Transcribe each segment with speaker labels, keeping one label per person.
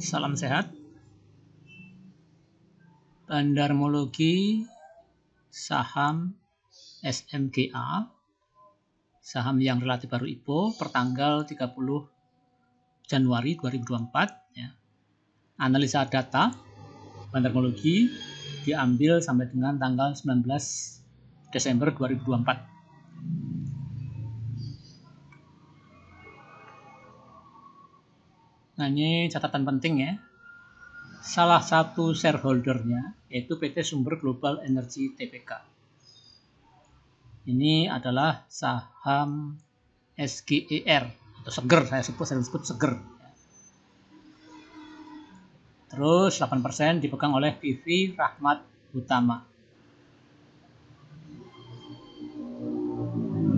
Speaker 1: Salam sehat. Bandarmologi saham SMGA, saham yang relatif baru IPO pertanggal 30 Januari 2024 ya. Analisa data bandarmologi diambil sampai dengan tanggal 19 Desember 2024. Nah, ini catatan penting ya. Salah satu shareholdernya yaitu PT Sumber Global Energy Tbk. Ini adalah saham SGER atau Seger, saya sebut Seger. Terus 8% dipegang oleh PV Rahmat Utama.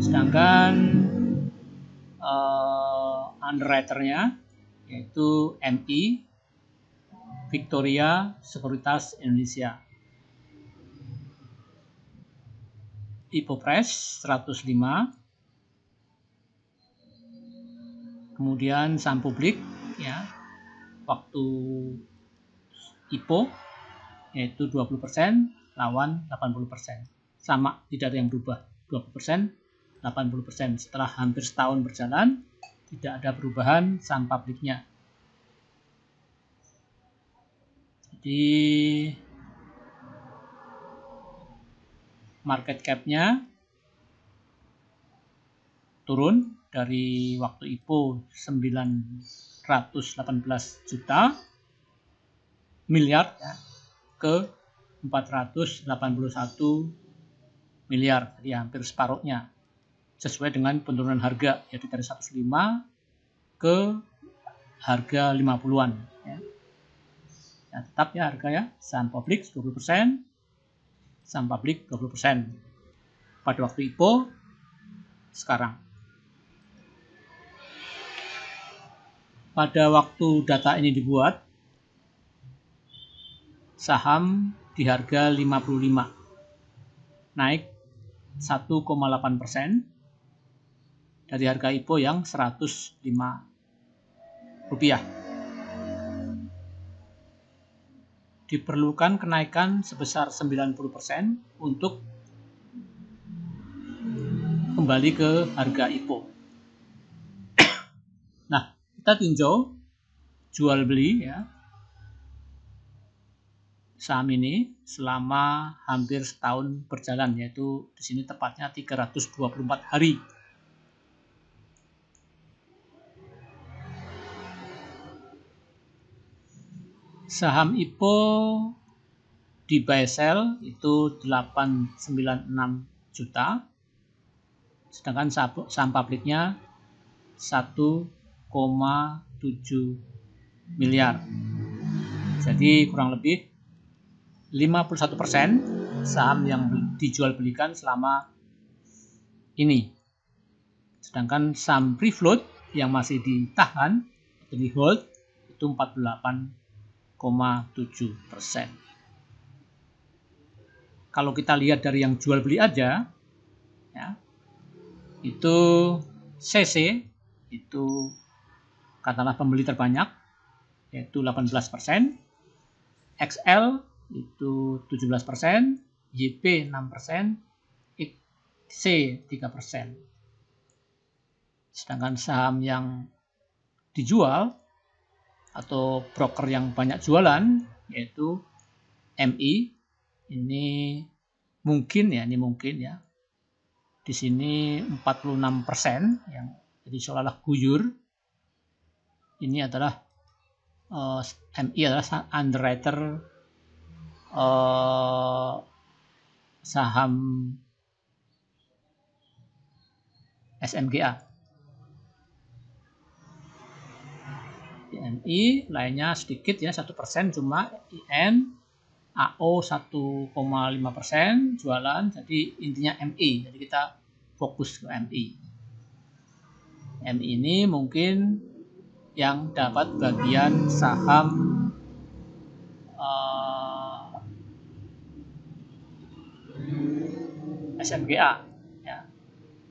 Speaker 1: Sedangkan underwriter-nya yaitu MI Victoria Sekuritas Indonesia. IPO Press 105. Kemudian saham publik ya. Waktu IPO yaitu 20% lawan 80%. Sama, tidak ada yang berubah. 20%, 80%. Setelah hampir setahun berjalan, tidak ada perubahan saham publiknya. Jadi market cap-nya turun dari waktu IPO 918 juta miliar ya, ke 481 miliar, jadi hampir separuhnya, sesuai dengan penurunan harga yaitu dari 105 ke harga 50-an ya. Ya, tetap ya harga ya, saham publik 20%, saham publik 20% pada waktu IPO sekarang. Pada waktu data ini dibuat, saham di harga 55, naik 1,8% dari harga IPO yang 105 rupiah. Diperlukan kenaikan sebesar 90% untuk kembali ke harga IPO. Nah, kita tinjau jual beli ya saham ini selama hampir setahun berjalan, yaitu di sini tepatnya 324 hari. Saham IPO di buy sell itu 896 juta, sedangkan saham publiknya 1,7 miliar. Jadi kurang lebih 51% saham yang dijual belikan selama ini. Sedangkan saham free float yang masih ditahan atau di hold itu 48,7%. Kalau kita lihat dari yang jual beli aja ya, itu CC itu katakanlah pembeli terbanyak yaitu 18%, XL itu 17%, YP 6%, XC 3%. Sedangkan saham yang dijual atau broker yang banyak jualan yaitu MI, ini mungkin ya. Di sini 46% yang jadi seolah-olah guyur. Ini adalah MI adalah underwriter saham SMGA. MI lainnya sedikit ya, 1% cuma. IN, AO 1,5% jualan, jadi intinya MI. Jadi kita fokus ke MI. MI ini mungkin yang dapat bagian saham SMGA ya,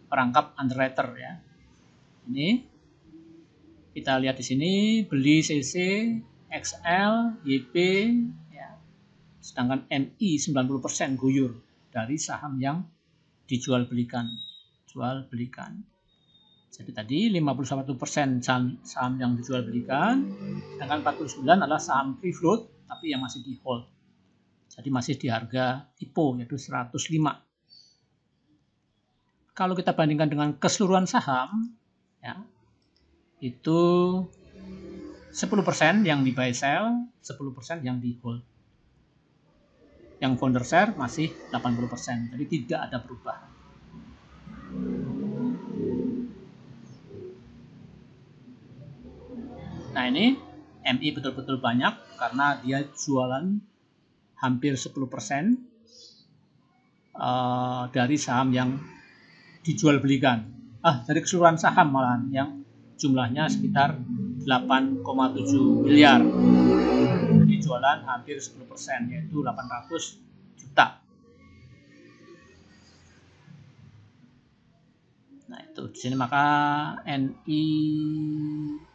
Speaker 1: perangkap underwriter ya. Ini kita lihat di sini beli CC, XL, YP, ya. Sedangkan MI 90% guyur dari saham yang dijual belikan. Jual belikan. Jadi tadi 51% saham yang dijual belikan, sedangkan 49 adalah saham free float tapi yang masih di hold. Jadi masih di harga IPO yaitu 105. Kalau kita bandingkan dengan keseluruhan saham, ya, itu 10% yang di buy sell, 10% yang di hold. Yang founder share masih 80%, jadi tidak ada perubahan. Nah ini MI betul-betul banyak karena dia jualan hampir 10% dari saham yang dijual belikan. Dari keseluruhan saham malahan yang jumlahnya sekitar 8,7 miliar. Jadi jualan hampir 10%, yaitu 800 juta. Nah itu di sini maka NI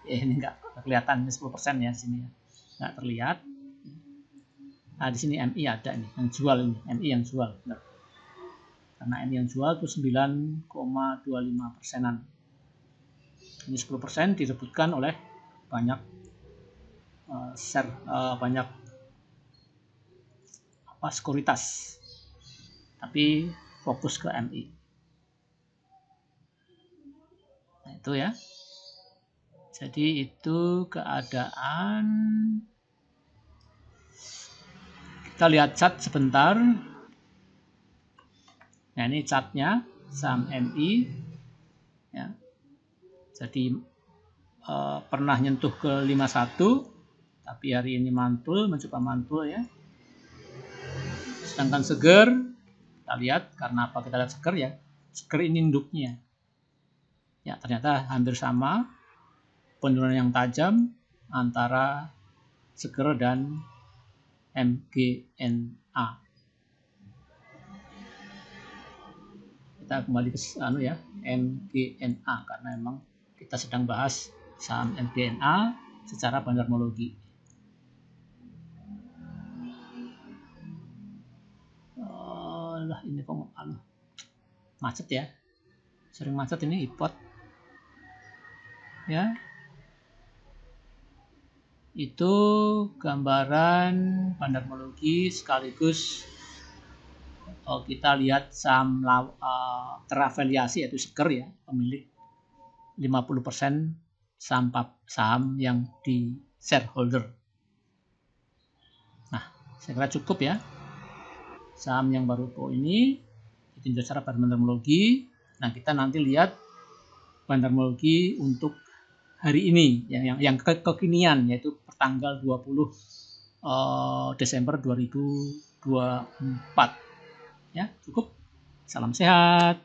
Speaker 1: ini enggak kelihatan 10% ya di sini ya. Enggak terlihat. Nah di sini MI ada nih yang jual ini, MI yang jual. Benar. Karena MI yang jual itu 9,25%-an. Ini 10% direbutkan oleh banyak share, banyak sekuritas. Tapi fokus ke MI. Nah, itu ya. Jadi itu keadaan. Kita lihat chart sebentar. Nah, ini chartnya saham MI. Ya. Jadi pernah nyentuh ke 51, tapi hari ini mantul, mencoba mantul ya. Sedangkan seger, kita lihat karena apa kita lihat seger ya. Seger ini induknya. Ya, ternyata hampir sama. Penurunan yang tajam antara seger dan MGNA. Kita kembali ke MGNA karena memang kita sedang bahas saham MGNA secara bandarmologi. Ini kok macet ya, sering macet ini iPod ya. Itu gambaran bandarmologi sekaligus kita lihat saham terafiliasi yaitu seger ya, pemilik 50% saham yang di shareholder. Nah, saya kira cukup ya. Saham yang baru ini ditinjau secara bandarmologi. Nah, kita nanti lihat bandarmologi untuk hari ini yang kekinian yaitu pertanggal 20 Desember 2024. Ya, cukup. Salam sehat.